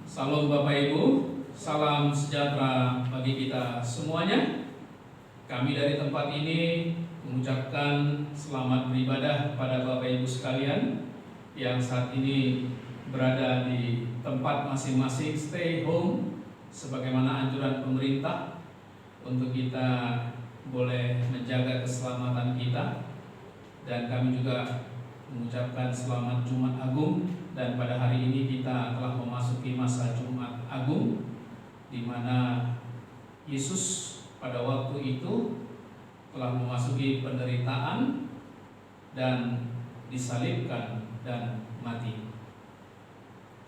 Salam Bapak Ibu, salam sejahtera bagi kita semuanya. Kami dari tempat ini mengucapkan selamat beribadah kepada Bapak Ibu sekalian yang saat ini berada di tempat masing-masing, stay home sebagaimana anjuran pemerintah untuk kita boleh menjaga keselamatan kita. Dan kami juga mengucapkan selamat Jumat Agung, dan pada hari ini kita telah memasuki masa Jumat Agung di mana Yesus pada waktu itu telah memasuki penderitaan dan disalibkan dan mati.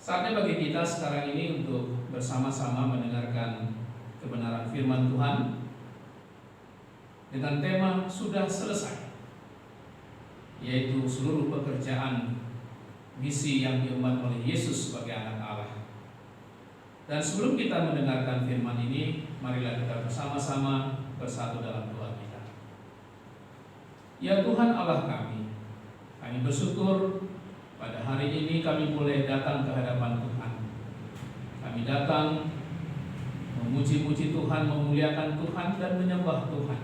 Saatnya bagi kita sekarang ini untuk bersama-sama mendengarkan kebenaran firman Tuhan dengan tema sudah selesai, yaitu seluruh pekerjaan misi yang diemban oleh Yesus sebagai anak Allah. Dan sebelum kita mendengarkan firman ini, marilah kita bersama-sama bersatu dalam doa kita. Ya Tuhan Allah kami bersyukur pada hari ini kami boleh datang ke hadapan Tuhan. Kami datang memuji-muji Tuhan, memuliakan Tuhan dan menyembah Tuhan.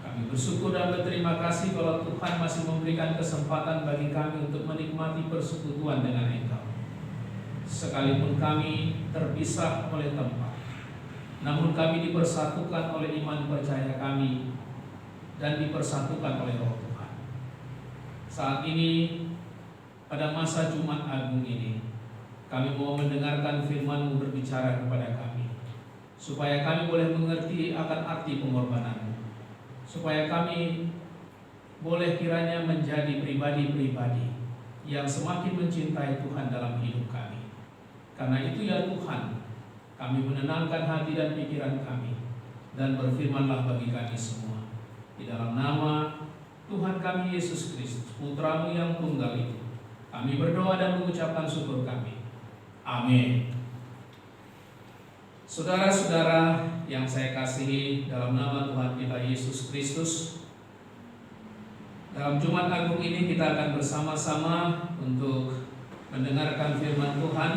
Kami bersyukur dan berterima kasih kalau Tuhan masih memberikan kesempatan bagi kami untuk menikmati persekutuan dengan Engkau. Sekalipun kami terpisah oleh tempat, namun kami dipersatukan oleh iman percaya kami dan dipersatukan oleh Roh Tuhan. Saat ini, pada masa Jumat Agung ini, kami mau mendengarkan firman-Mu berbicara kepada kami, supaya kami boleh mengerti akan arti pengorbanan-Mu, supaya kami boleh kiranya menjadi pribadi-pribadi yang semakin mencintai Tuhan dalam hidup kami. Karena itu ya Tuhan, kami menenangkan hati dan pikiran kami, dan berfirmanlah bagi kami semua. Di dalam nama Tuhan kami Yesus Kristus, Putra-Mu yang tunggal itu, kami berdoa dan mengucapkan syukur kami. Amin. Saudara-saudara yang saya kasihi dalam nama Tuhan kita Yesus Kristus, dalam Jumat Agung ini kita akan bersama-sama untuk mendengarkan firman Tuhan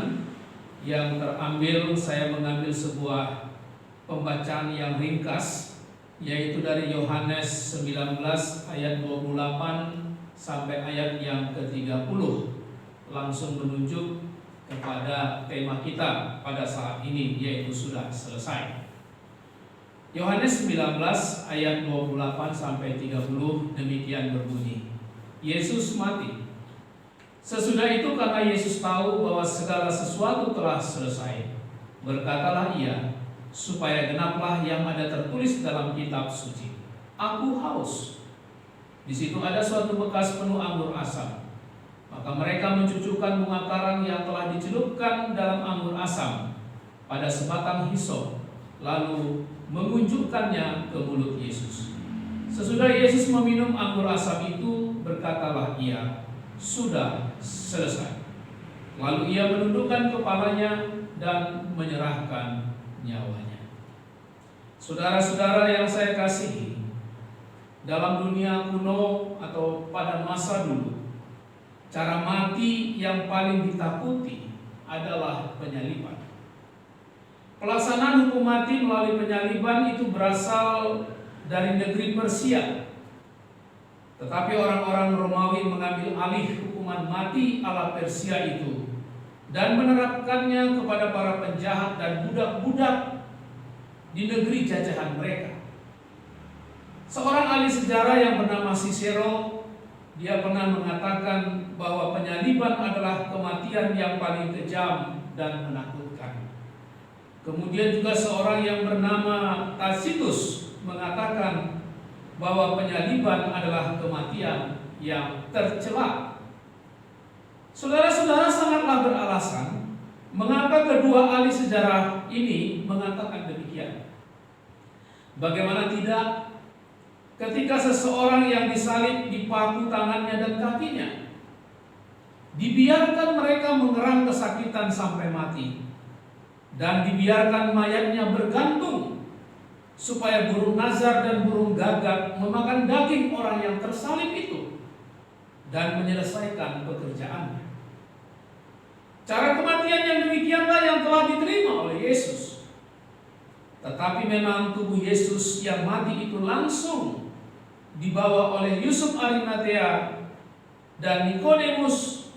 yang terambil, saya mengambil sebuah pembacaan yang ringkas, yaitu dari Yohanes 19 ayat 28 sampai ayat yang ke-30, langsung menunjuk kepada tema kita pada saat ini, yaitu sudah selesai. Yohanes 19 ayat 28 sampai 30 demikian berbunyi. Yesus mati. Sesudah itu karena Yesus tahu bahwa segala sesuatu telah selesai, berkatalah ia, supaya genaplah yang ada tertulis dalam kitab suci. Aku haus. Di situ ada suatu bekas penuh anggur asam. Maka mereka mencucukkan bunga karang yang telah dicelupkan dalam anggur asam pada sebatang hisop, lalu mengunjukkannya ke mulut Yesus. Sesudah Yesus meminum anggur asam itu, berkatalah ia, sudah selesai. Lalu ia menundukkan kepalanya dan menyerahkan nyawanya. Saudara-saudara yang saya kasihi, dalam dunia kuno atau pada masa dulu, cara mati yang paling ditakuti adalah penyaliban. Pelaksanaan hukum mati melalui penyaliban itu berasal dari negeri Persia. Tetapi orang-orang Romawi mengambil alih hukuman mati ala Persia itu dan menerapkannya kepada para penjahat dan budak-budak di negeri jajahan mereka. Seorang ahli sejarah yang bernama Cicero, dia pernah mengatakan bahwa penyaliban adalah kematian yang paling kejam dan menakutkan. Kemudian juga seorang yang bernama Tacitus mengatakan bahwa penyaliban adalah kematian yang tercela. Saudara-saudara sangatlah beralasan mengapa kedua ahli sejarah ini mengatakan demikian. Bagaimana tidak, ketika seseorang yang disalib dipaku tangannya dan kakinya, dibiarkan mereka mengerang kesakitan sampai mati, dan dibiarkan mayatnya bergantung supaya burung nazar dan burung gagak memakan daging orang yang tersalib itu dan menyelesaikan pekerjaannya. Cara kematian yang demikianlah Yesus. Tetapi memang tubuh Yesus yang mati itu langsung dibawa oleh Yusuf Arimatea dan Nikodemus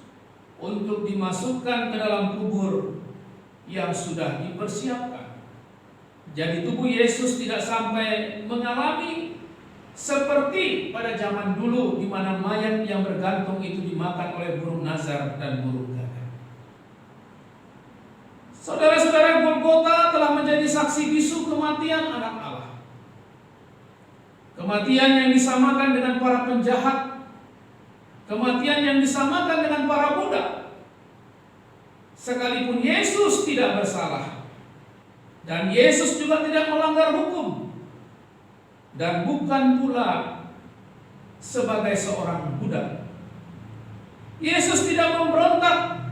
untuk dimasukkan ke dalam kubur yang sudah dipersiapkan. Jadi tubuh Yesus tidak sampai mengalami seperti pada zaman dulu, di mana mayat yang bergantung itu dimakan oleh burung nazar dan burung gagak. Saudara-saudara, Golgota telah menjadi saksi bisu kematian anak Allah. Kematian yang disamakan dengan para penjahat, kematian yang disamakan dengan para budak. Sekalipun Yesus tidak bersalah, dan Yesus juga tidak melanggar hukum, dan bukan pula sebagai seorang budak. Yesus tidak memberontak,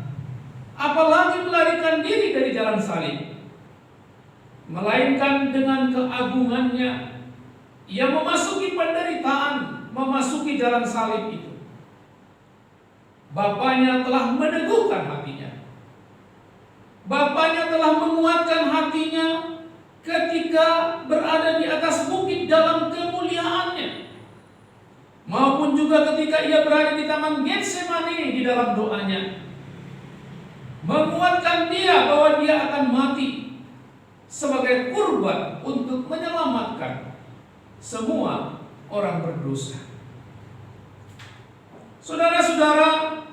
apalagi melarikan diri dari jalan salib, melainkan dengan keagungannya ia memasuki penderitaan, memasuki jalan salib itu. Bapaknya telah meneguhkan hatinya. Bapaknya telah menguatkan hatinya ketika berada di atas bukit dalam kemuliaannya, maupun juga ketika ia berada di Taman Getsemani di dalam doanya, menguatkan dia bahwa dia akan mati sebagai kurban untuk menyelamatkan semua orang berdosa. Saudara-saudara,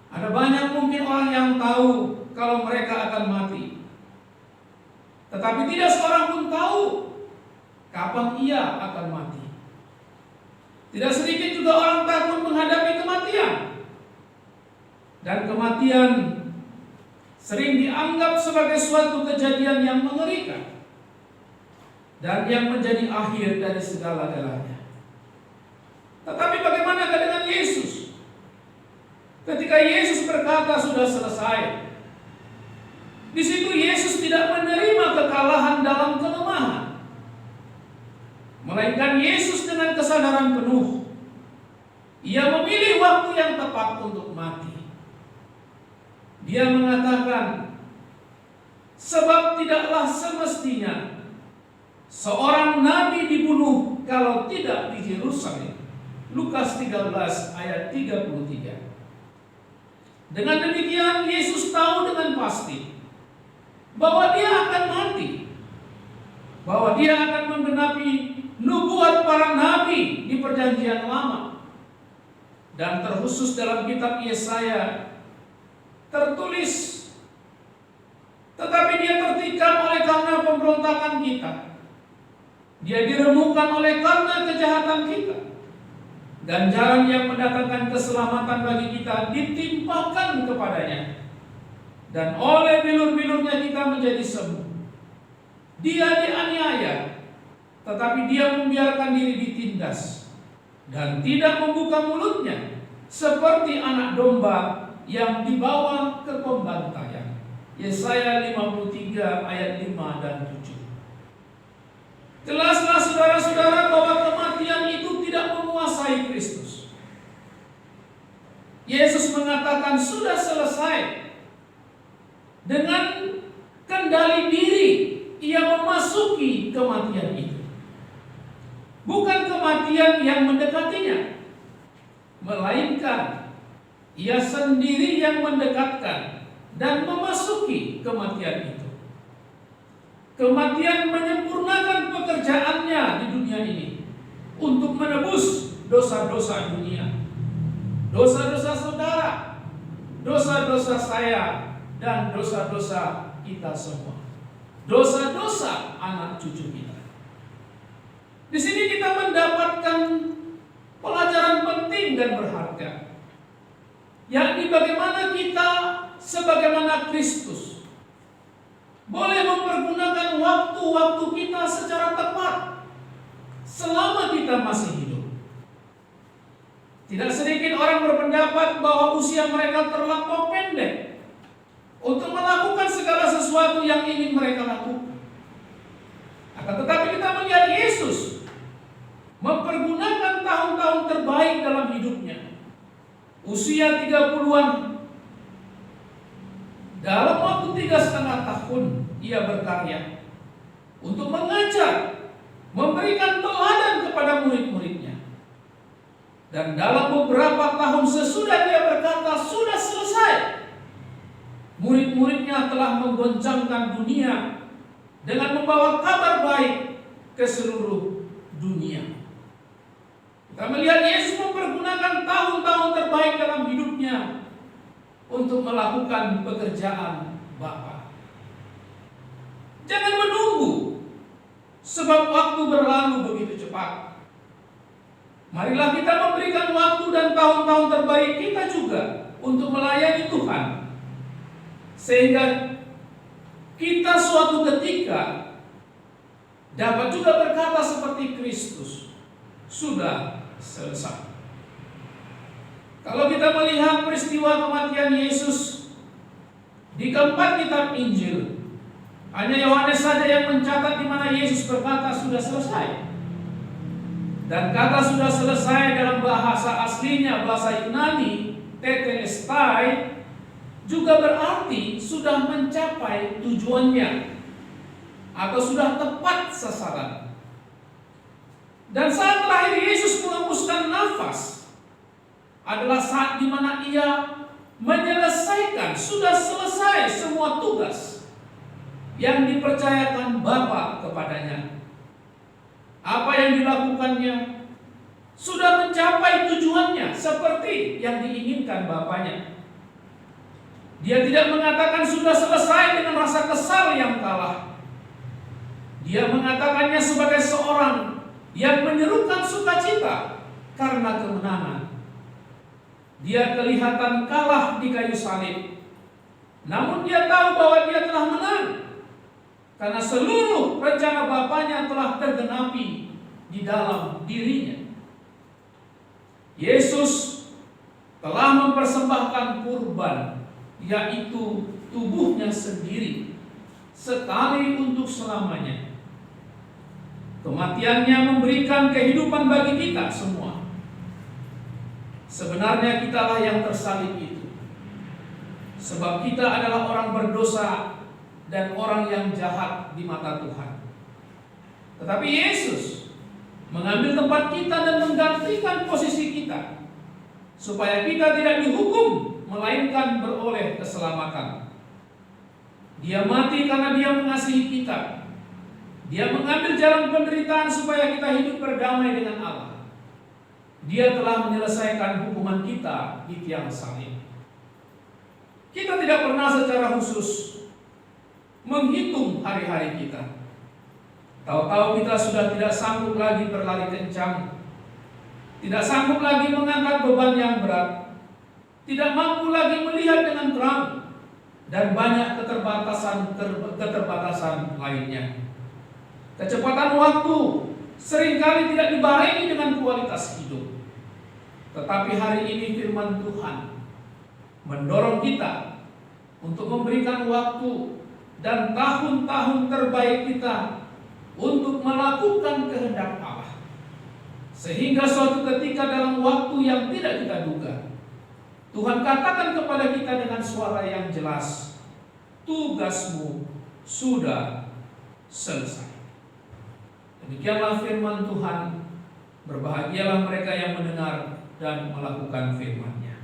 ada banyak mungkin orang yang tahu kalau mereka akan mati, tetapi tidak seorang pun tahu kapan ia akan mati. Tidak sedikit juga orang takut menghadapi kematian, dan kematian sering dianggap sebagai suatu kejadian yang mengerikan dan yang menjadi akhir dari segala-galanya. Tetapi bagaimana dengan Yesus? Ketika Yesus berkata sudah selesai, di situ Yesus tidak menerima kekalahan dalam kelemahan, melainkan Yesus dengan kesadaran penuh, ia memilih waktu yang tepat untuk mati. Dia mengatakan, sebab tidaklah semestinya seorang nabi dibunuh kalau tidak di Yerusalem. Lukas 13 ayat 33. Dengan demikian Yesus tahu dengan pasti bahwa dia akan mati, bahwa dia akan menggenapi nubuat para nabi di perjanjian lama. Dan terkhusus dalam kitab Yesaya tertulis, tetapi dia tertikam oleh karena pemberontakan kita, dia diremukkan oleh karena kejahatan kita, dan jalan yang mendatangkan keselamatan bagi kita ditimpakan kepadanya, dan oleh bilur-bilurnya kita menjadi sembuh. Dia dianiaya, tetapi dia membiarkan diri ditindas, dan tidak membuka mulutnya, seperti anak domba yang dibawa ke pembantaian. Yesaya 53 ayat 5 dan 7. Jelaslah saudara-saudara bahwa kematian itu tidak menguasai Kristus. Yesus mengatakan sudah selesai. Dengan kendali diri ia memasuki kematian itu. Bukan kematian yang mendekatinya, melainkan ia sendiri yang mendekatkan dan memasuki kematian itu. Kematian menyempurnakan pekerjaannya di dunia ini untuk menebus dosa-dosa dunia, dosa-dosa saudara, dosa-dosa saya, dan dosa-dosa kita semua, dosa-dosa anak cucu kita. Di sini kita mendapatkan pelajaran penting dan berharga, yakni bagaimana kita sebagaimana Kristus boleh mempergunakan waktu-waktu kita secara tepat selama kita masih hidup. Tidak sedikit orang berpendapat bahwa usia mereka terlampau pendek untuk melakukan segala sesuatu yang ingin mereka lakukan. Akan tetapi kita melihat Yesus mempergunakan tahun-tahun terbaik dalam hidupnya, usia 30-an, Dalam waktu 3,5 tahun ia berkarya untuk mengajar, memberikan teladan kepada murid-muridnya. Dan dalam beberapa tahun sesudah dia berkata, sudah selesai, murid-muridnya telah menggoncangkan dunia dengan membawa kabar baik ke seluruh dunia. Kita melihat Yesus mempergunakan tahun-tahun terbaik dalam hidupnya untuk melakukan pekerjaan Bapa. Jangan menunggu, sebab waktu berlalu begitu cepat. Marilah kita memberikan waktu dan tahun-tahun terbaik kita juga untuk melayani Tuhan, sehingga kita suatu ketika dapat juga berkata seperti Kristus, sudah selesai. Kalau kita melihat peristiwa kematian Yesus di keempat kitab Injil, hanya Yohanes saja yang mencatat di mana Yesus berkata sudah selesai. Dan kata sudah selesai dalam bahasa aslinya, bahasa Yunani, tetelestai, juga berarti sudah mencapai tujuannya atau sudah tepat sasaran. Dan saat terakhir Yesus mengembuskan nafas adalah saat di mana ia menyelesaikan, sudah selesai semua tugas yang dipercayakan Bapa kepadanya. Apa yang dilakukannya sudah mencapai tujuannya seperti yang diinginkan Bapanya. Dia tidak mengatakan sudah selesai dengan rasa kesal yang kalah. Dia mengatakannya sebagai seorang yang menyerukan sukacita karena kemenangan. Dia kelihatan kalah di kayu salib, namun dia tahu bahwa dia telah menang, karena seluruh rencana Bapanya telah tergenapi di dalam dirinya. Yesus telah mempersembahkan kurban, yaitu tubuhnya sendiri, sekali untuk selamanya. Kematiannya memberikan kehidupan bagi kita semua. Sebenarnya kitalah yang tersalib itu, sebab kita adalah orang berdosa dan orang yang jahat di mata Tuhan. Tetapi Yesus mengambil tempat kita dan menggantikan posisi kita, supaya kita tidak dihukum, melainkan beroleh keselamatan. Dia mati karena dia mengasihi kita. Dia mengambil jalan penderitaan supaya kita hidup berdamai dengan Allah. Dia telah menyelesaikan hukuman kita di tiang salib. Kita tidak pernah secara khusus menghitung hari-hari kita. Tahu-tahu kita sudah tidak sanggup lagi berlari kencang, tidak sanggup lagi mengangkat beban yang berat, tidak mampu lagi melihat dengan terang, dan banyak keterbatasan lainnya. Kecepatan waktu seringkali tidak dibarengi dengan kualitas hidup. Tetapi hari ini firman Tuhan mendorong kita untuk memberikan waktu dan tahun-tahun terbaik kita untuk melakukan kehendak Allah, sehingga suatu ketika dalam waktu yang tidak kita duga, Tuhan katakan kepada kita dengan suara yang jelas, tugasmu sudah selesai. Demikianlah firman Tuhan. Berbahagialah mereka yang mendengar dan melakukan firman-Nya.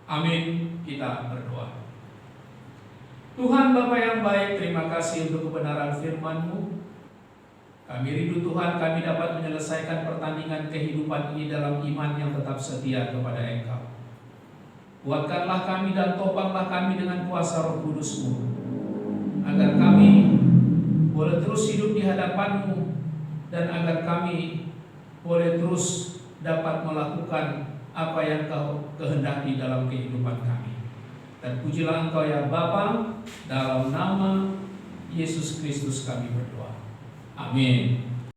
Amin. Kita berdoa. Tuhan Bapa yang baik, terima kasih untuk kebenaran firman-Mu. Kami rindu Tuhan, kami dapat menyelesaikan pertandingan kehidupan ini dalam iman yang tetap setia kepada Engkau. Kuatkanlah kami dan topanglah kami dengan kuasa Roh Kudus-Mu, agar kami boleh terus hidup di hadapan-Mu, dan agar kami boleh terus dapat melakukan apa yang Kau kehendaki dalam kehidupan kami. Dan pujilah Engkau ya Bapa, dalam nama Yesus Kristus kami berdoa. Amin.